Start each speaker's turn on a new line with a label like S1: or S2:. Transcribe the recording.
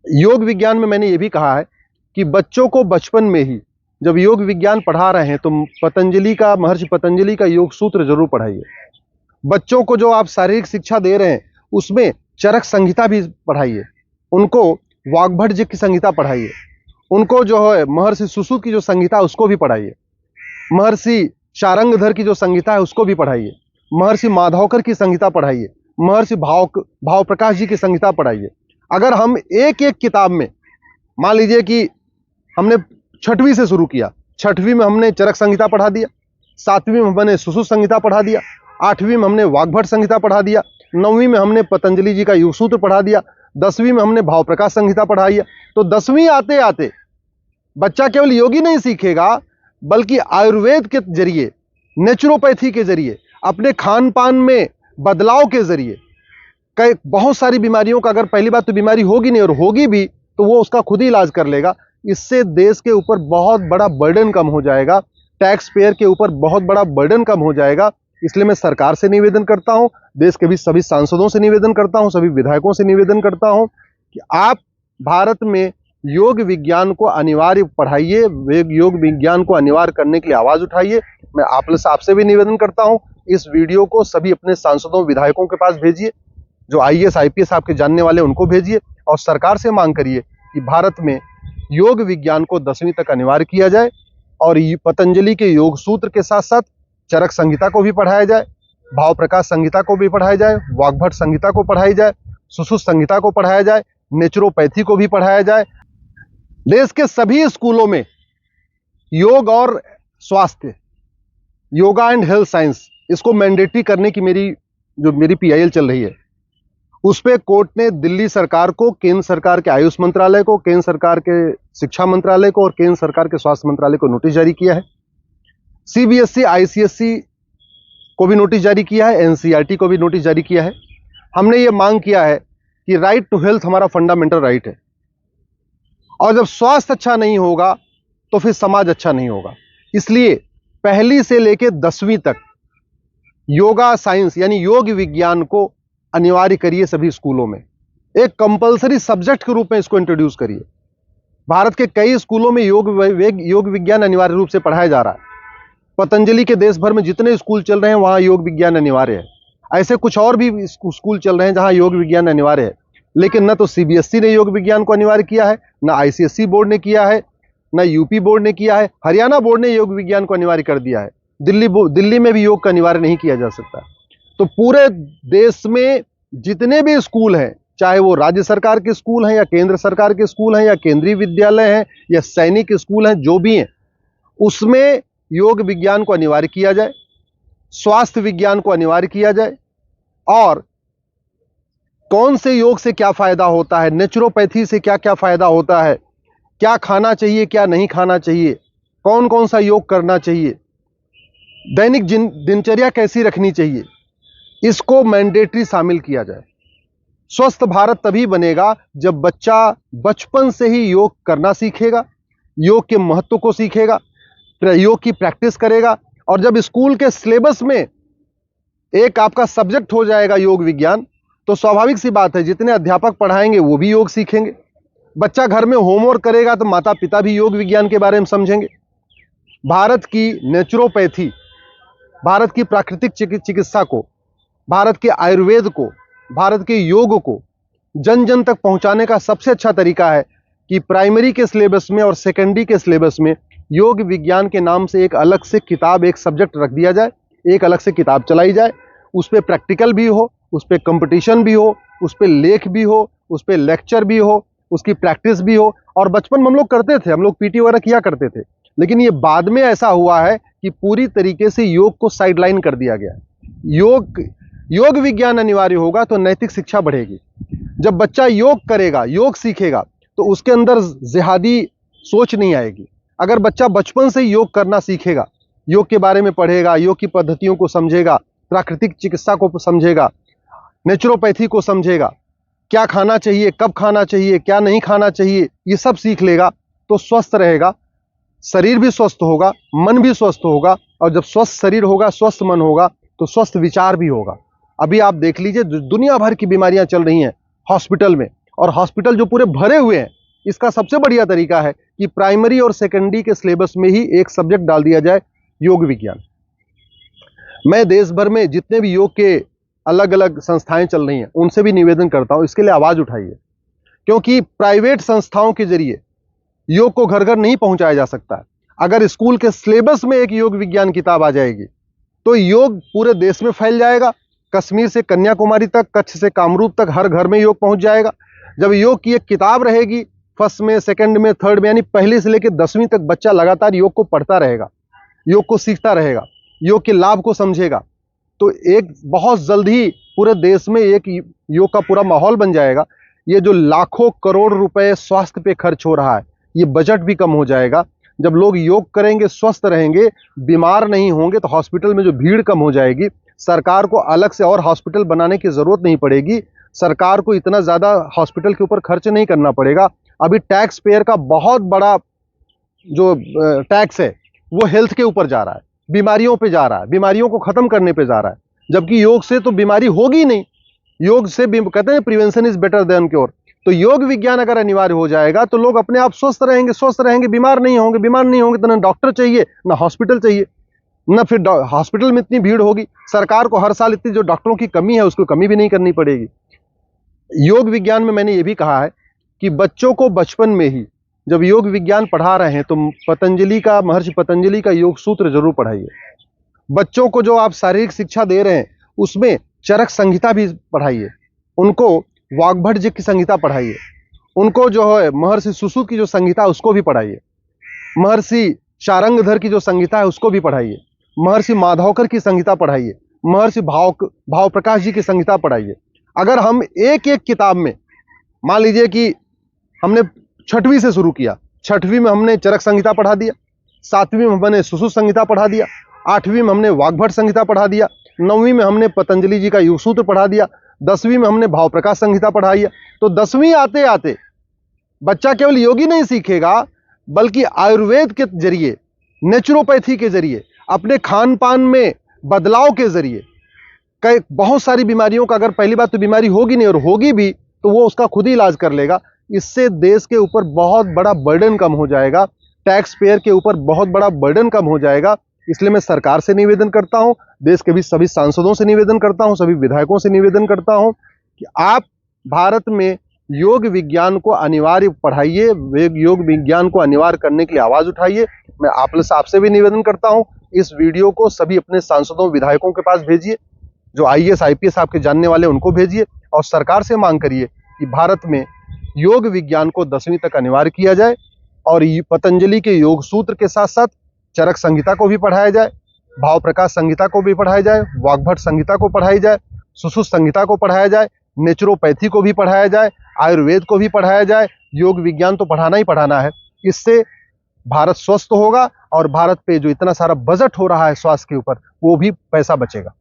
S1: योग विज्ञान में मैंने ये भी कहा है कि बच्चों को बचपन में ही जब योग विज्ञान पढ़ा रहे हैं तो महर्षि पतंजलि का योग सूत्र जरूर पढ़ाइए। बच्चों को जो आप शारीरिक शिक्षा दे रहे हैं उसमें चरक संहिता भी पढ़ाइए, उनको वाग्भट की संहिता पढ़ाइए, उनको जो है महर्षि सुश्रुत की जो संहिता है उसको भी पढ़ाइए, महर्षि शारंगधर की जो संहिता है उसको भी पढ़ाइए, महर्षि माधवकर की संहिता पढ़ाइए, महर्षि भाव प्रकाश जी की संहिता पढ़ाइए। अगर हम एक एक किताब में, मान लीजिए कि हमने छठवीं से शुरू किया, छठवीं में हमने चरक संहिता पढ़ा दिया, सातवीं में हमने सुश्रुत संहिता पढ़ा दिया, आठवीं में हमने वाग्भट संहिता पढ़ा दिया, नौवीं में हमने पतंजलि जी का योग सूत्र पढ़ा दिया, 10वीं में हमने भाव प्रकाश संहिता पढ़ा दिया, तो 10वीं आते आते बच्चा केवल योगी नहीं सीखेगा बल्कि आयुर्वेद के जरिए, नेचुरोपैथी के जरिए, अपने खान पान में बदलाव के जरिए कई बहुत सारी बीमारियों का, अगर पहली बात तो बीमारी होगी नहीं और होगी भी तो वो उसका खुद ही इलाज कर लेगा। इससे देश के ऊपर बहुत बड़ा बर्डन कम हो जाएगा, टैक्स पेयर के ऊपर बहुत बड़ा बर्डन कम हो जाएगा। इसलिए मैं सरकार से निवेदन करता हूं, देश के भी सभी सांसदों से निवेदन करता हूं, सभी विधायकों से निवेदन करता हूं कि आप भारत में योग विज्ञान को अनिवार्य पढ़ाइए, योग विज्ञान को अनिवार्य करने के लिए आवाज उठाइए। मैं आपसे भी निवेदन करता हूं, इस वीडियो को सभी अपने सांसदों विधायकों के पास भेजिए, जो आईएएस आईपीएस आपके जानने वाले उनको भेजिए और सरकार से मांग करिए कि भारत में योग विज्ञान को 10वीं तक अनिवार्य किया जाए और पतंजलि के योग सूत्र के साथ साथ चरक संहिता को भी पढ़ाया जाए, भाव प्रकाश संहिता को भी पढ़ाया जाए, वाग्भट संहिता को पढ़ाई जाए, सुश्रुत संहिता को पढ़ाया जाए, नेचुरोपैथी को भी पढ़ाया जाए। देश के सभी स्कूलों में योग और स्वास्थ्य, योगा एंड हेल्थ साइंस, इसको मैंडेटरी करने की मेरी पीआईएल चल रही है। उस पे कोर्ट ने दिल्ली सरकार को, केंद्र सरकार के आयुष मंत्रालय को, केंद्र सरकार के शिक्षा मंत्रालय को और केंद्र सरकार के स्वास्थ्य मंत्रालय को नोटिस जारी किया है। सीबीएसई आईसीएसई को भी नोटिस जारी किया है, एनसीईआरटी को भी नोटिस जारी किया है। हमने ये मांग किया है कि राइट टू हेल्थ हमारा फंडामेंटल राइट है और जब स्वास्थ्य अच्छा नहीं होगा तो फिर समाज अच्छा नहीं होगा। इसलिए पहली से लेकर 10वीं तक योगा साइंस यानी योग विज्ञान को अनिवार्य करिए, सभी स्कूलों में एक कंपलसरी सब्जेक्ट के रूप में इसको इंट्रोड्यूस करिए। भारत के कई स्कूलों में योग विज्ञान अनिवार्य रूप से पढ़ाया जा रहा है। पतंजलि के देश भर में जितने स्कूल चल रहे हैं वहां योग विज्ञान अनिवार्य है। ऐसे कुछ और भी स्कूल चल रहे हैं जहां योग विज्ञान अनिवार्य है, लेकिन न तो सीबीएसई ने योग विज्ञान को अनिवार्य किया है, न आईसीएसई बोर्ड ने किया है, न यूपी बोर्ड ने किया है। हरियाणा बोर्ड ने योग विज्ञान को अनिवार्य कर दिया है। दिल्ली में भी योग का अनिवार्य नहीं किया जा सकता। तो पूरे देश में जितने भी स्कूल हैं, चाहे वो राज्य सरकार के स्कूल हैं या केंद्र सरकार के स्कूल हैं या केंद्रीय विद्यालय हैं या सैनिक स्कूल हैं, जो भी हैं, उसमें योग विज्ञान को अनिवार्य किया जाए, स्वास्थ्य विज्ञान को अनिवार्य किया जाए और कौन से योग से क्या फायदा होता है, नेचुरोपैथी से क्या क्या फायदा होता है, क्या खाना चाहिए क्या नहीं खाना चाहिए, कौन कौन सा योग करना चाहिए, दैनिक दिनचर्या कैसी रखनी चाहिए, इसको मैंडेटरी शामिल किया जाए। स्वस्थ भारत तभी बनेगा जब बच्चा बचपन से ही योग करना सीखेगा, योग के महत्व को सीखेगा, योग की प्रैक्टिस करेगा और जब स्कूल के सिलेबस में एक आपका सब्जेक्ट हो जाएगा योग विज्ञान, तो स्वाभाविक सी बात है जितने अध्यापक पढ़ाएंगे वो भी योग सीखेंगे। बच्चा घर में होमवर्क करेगा तो माता पिता भी योग विज्ञान के बारे में समझेंगे। भारत की नेचुरोपैथी, भारत की प्राकृतिक चिकित्सा को, भारत के आयुर्वेद को, भारत के योग को जन जन तक पहुंचाने का सबसे अच्छा तरीका है कि प्राइमरी के सिलेबस में और सेकेंडरी के सिलेबस में योग विज्ञान के नाम से एक अलग से किताब, एक सब्जेक्ट रख दिया जाए, एक अलग से किताब चलाई जाए, उस पर प्रैक्टिकल भी हो, उस पर कंपटीशन भी हो, उस पर लेख भी हो, उस पर लेक्चर भी हो, उसकी प्रैक्टिस भी हो। और बचपन में हम लोग करते थे, हम लोग पीटी वगैरह किया करते थे, लेकिन ये बाद में ऐसा हुआ है कि पूरी तरीके से योग को साइडलाइन कर दिया गया। योग विज्ञान अनिवार्य होगा तो नैतिक शिक्षा बढ़ेगी। जब बच्चा योग करेगा, योग सीखेगा, तो उसके अंदर जिहादी सोच नहीं आएगी। अगर बच्चा बचपन से योग करना सीखेगा, योग के बारे में पढ़ेगा, योग की पद्धतियों को समझेगा, प्राकृतिक चिकित्सा को समझेगा, नेचुरोपैथी को समझेगा, क्या खाना चाहिए, कब खाना चाहिए, क्या नहीं खाना चाहिए, ये सब सीख लेगा तो स्वस्थ रहेगा, शरीर भी स्वस्थ होगा, मन भी स्वस्थ होगा। और जब स्वस्थ शरीर होगा, स्वस्थ मन होगा, तो स्वस्थ विचार भी होगा। अभी आप देख लीजिए, दुनिया भर की बीमारियां चल रही हैं हॉस्पिटल में, और हॉस्पिटल जो पूरे भरे हुए हैं, इसका सबसे बढ़िया तरीका है कि प्राइमरी और सेकेंडरी के सिलेबस में ही एक सब्जेक्ट डाल दिया जाए, योग विज्ञान। मैं देश भर में जितने भी योग के अलग अलग संस्थाएं चल रही हैं उनसे भी निवेदन करता हूं, इसके लिए आवाज उठाइए, क्योंकि प्राइवेट संस्थाओं के जरिए योग को घर घर नहीं पहुंचाया जा सकता है। अगर स्कूल के सिलेबस में एक योग विज्ञान किताब आ जाएगी तो योग पूरे देश में फैल जाएगा। कश्मीर से कन्याकुमारी तक, कच्छ से कामरूप तक हर घर में योग पहुंच जाएगा। जब योग की एक किताब रहेगी, फर्स्ट में, सेकंड में, थर्ड में, यानी पहले से लेकर 10वीं तक बच्चा लगातार योग को पढ़ता रहेगा, योग को सीखता रहेगा, योग के लाभ को समझेगा, तो एक बहुत जल्द ही पूरे देश में एक योग का पूरा माहौल बन जाएगा। ये जो लाखों करोड़ रुपए स्वास्थ्य पे खर्च हो रहा है, ये बजट भी कम हो जाएगा। जब लोग योग करेंगे, स्वस्थ रहेंगे, बीमार नहीं होंगे, तो हॉस्पिटल में जो भीड़ कम हो जाएगी। सरकार को अलग से और हॉस्पिटल बनाने की जरूरत नहीं पड़ेगी। सरकार को इतना ज्यादा हॉस्पिटल के ऊपर खर्च नहीं करना पड़ेगा। अभी टैक्स पेयर का बहुत बड़ा जो टैक्स है वो हेल्थ के ऊपर जा रहा है, बीमारियों पे जा रहा है, बीमारियों को खत्म करने पे जा रहा है, जबकि योग से तो बीमारी होगी नहीं। योग से कहते हैं prevention is better than cure. तो योग विज्ञान अगर अनिवार्य हो जाएगा तो लोग अपने आप स्वस्थ रहेंगे, बीमार नहीं होंगे तो ना डॉक्टर चाहिए, ना हॉस्पिटल चाहिए, ना फिर हॉस्पिटल में इतनी भीड़ होगी। सरकार को हर साल इतनी जो डॉक्टरों की कमी है उसको कमी भी नहीं करनी पड़ेगी। योग विज्ञान में मैंने ये भी कहा है कि बच्चों को बचपन में ही जब योग विज्ञान पढ़ा रहे हैं तो महर्षि पतंजलि का योग सूत्र जरूर पढ़ाइए। बच्चों को जो आप शारीरिक शिक्षा दे रहे हैं उसमें चरक संहिता भी पढ़ाइए, उनको वाग्भट जी की संहिता पढ़ाइए, उनको जो है महर्षि सुश्रुत की जो संहिता है उसको भी पढ़ाइए, महर्षि शारंगधर की जो संहिता है उसको भी पढ़ाइए, महर्षि माधवकर की संहिता पढ़ाइए, महर्षि भाव प्रकाश जी की संहिता पढ़ाइए। अगर हम एक एक किताब में, मान लीजिए कि हमने 6वीं से शुरू किया, 6वीं में हमने चरक संहिता पढ़ा दिया, 7वीं में हमने सुश्रुत संहिता पढ़ा दिया, 8वीं में हमने वाग्भट संहिता पढ़ा दिया, 9वीं में हमने पतंजलि जी का योग सूत्र पढ़ा दिया, 10वीं में हमने भाव प्रकाश संहिता पढ़ाई है। तो 10वीं आते आते बच्चा केवल योगी नहीं सीखेगा बल्कि आयुर्वेद के जरिए, नेचुरोपैथी के जरिए, अपने खान पान में बदलाव के जरिए कई बहुत सारी बीमारियों का, अगर पहली बात तो बीमारी होगी नहीं और होगी भी तो वो उसका खुद ही इलाज कर लेगा। इससे देश के ऊपर बहुत बड़ा बर्डन कम हो जाएगा, टैक्स पेयर के ऊपर बहुत बड़ा बर्डन कम हो जाएगा। इसलिए मैं सरकार से निवेदन करता हूं, देश के भी सभी सांसदों से निवेदन करता हूं, सभी विधायकों से निवेदन करता हूं कि आप भारत में योग विज्ञान को अनिवार्य पढ़ाइए, योग विज्ञान को अनिवार्य करने की आवाज उठाइए। मैं आपसे भी निवेदन करता हूं, इस वीडियो को सभी अपने सांसदों, विधायकों के पास भेजिए, जो IAS IPS आपके जानने वाले उनको भेजिए और सरकार से मांग करिए कि भारत में योग विज्ञान को 10वीं तक अनिवार्य किया जाए और पतंजलि के योग सूत्र के साथ साथ चरक संहिता को भी पढ़ाया जाए, भाव प्रकाश संहिता को भी पढ़ाया जाए, वाग्भट संहिता को पढ़ाई जाए, सुश्रुत संहिता को पढ़ाया जाए, नेचुरोपैथी को भी पढ़ाया जाए, आयुर्वेद को भी पढ़ाया जाए। योग विज्ञान तो पढ़ाना ही पढ़ाना है। इससे भारत स्वस्थ होगा और भारत पे जो इतना सारा बजट हो रहा है स्वास्थ्य के ऊपर, वो भी पैसा बचेगा।